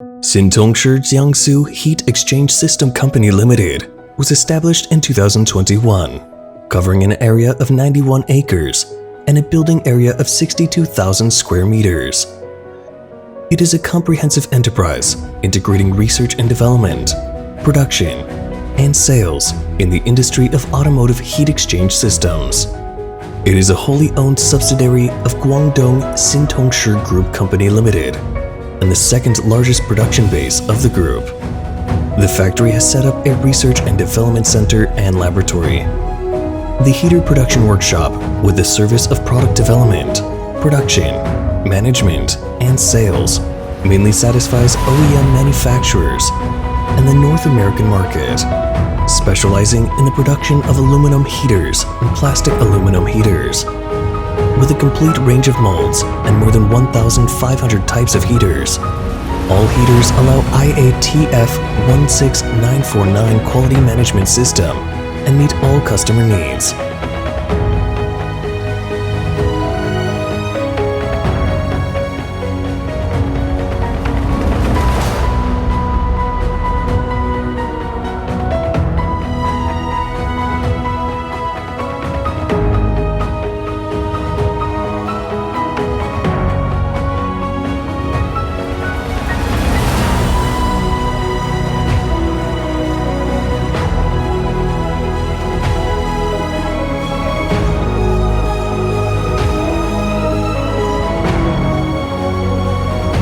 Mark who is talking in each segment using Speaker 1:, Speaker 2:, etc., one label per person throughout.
Speaker 1: Tongshi Jiangsu Heat Exchange System Company Limited was established in 2021, covering an area of 91 acres and a building area of 62,000 square meters. It is a comprehensive enterprise integrating research and development, production, and sales in the industry of automotive heat exchange systems. It is a wholly owned subsidiary of Guangdong Tongshi Group Company Limited and the second largest production base of the group. The factory has set up a research and development center and laboratory. The heater production workshop, with the service of product development, production, management, and sales, mainly satisfies OEM manufacturers and the North American market, specializing in the production of aluminum heaters and plastic aluminum heaters. With a complete range of molds and more than 1,500 types of heaters, all heaters allow IATF 16949 quality management system and meet all customer needs.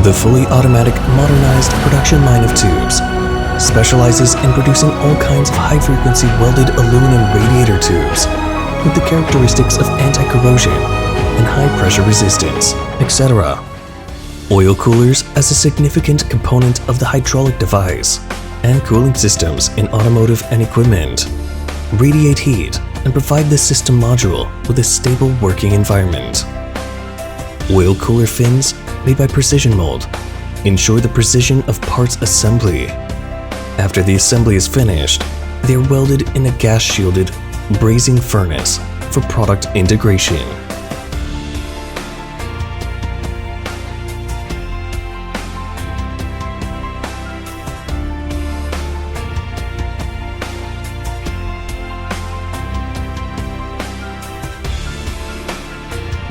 Speaker 1: The fully automatic modernized production line of tubes specializes in producing all kinds of high-frequency welded aluminum radiator tubes with the characteristics of anti-corrosion and high-pressure resistance, etc. Oil coolers as a significant component of the hydraulic device, and cooling systems in automotive and equipment radiate heat and provide the system module with a stable working environment. Oil cooler fins made by precision mold ensure the precision of parts assembly. After the assembly is finished, they are welded in a gas-shielded brazing furnace for product integration.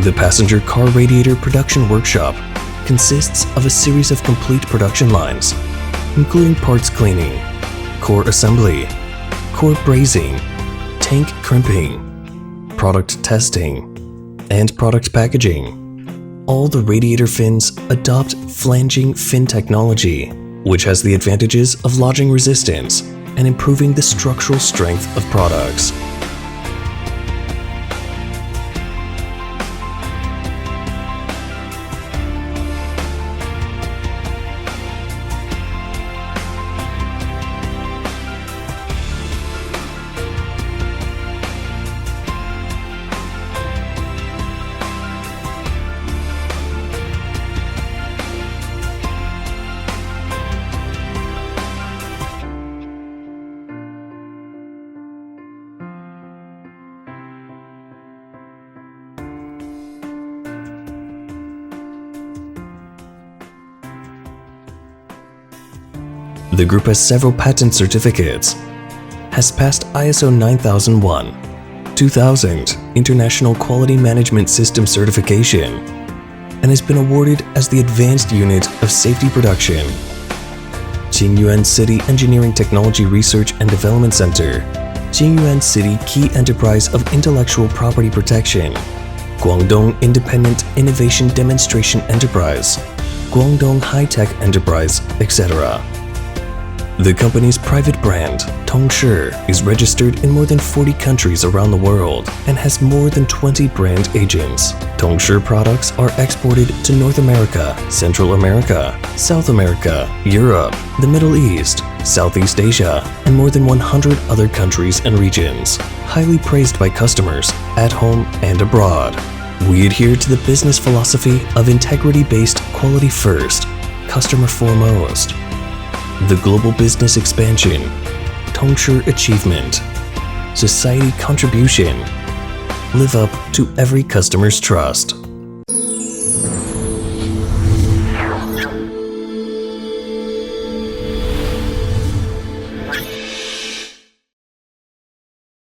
Speaker 1: The passenger car radiator production workshop consists of a series of complete production lines, including parts cleaning, core assembly, core brazing, tank crimping, product testing, and product packaging. All the radiator fins adopt flanging fin technology, which has the advantages of lodging resistance and improving the structural strength of products. The group has several patent certificates, has passed ISO 9001, 2000 International Quality Management System certification, and has been awarded as the Advanced Unit of Safety Production. Jingyuan City Engineering Technology Research and Development Center, Jingyuan City Key Enterprise of Intellectual Property Protection, Guangdong Independent Innovation Demonstration Enterprise, Guangdong High-Tech Enterprise, etc. The company's private brand, Tongshi, is registered in more than 40 countries around the world and has more than 20 brand agents. Tongshi products are exported to North America, Central America, South America, Europe, the Middle East, Southeast Asia, and more than 100 other countries and regions, highly praised by customers at home and abroad. We adhere to the business philosophy of integrity-based quality first, customer foremost. The global business expansion, Tongshi achievement, society contribution, live up to every customer's trust.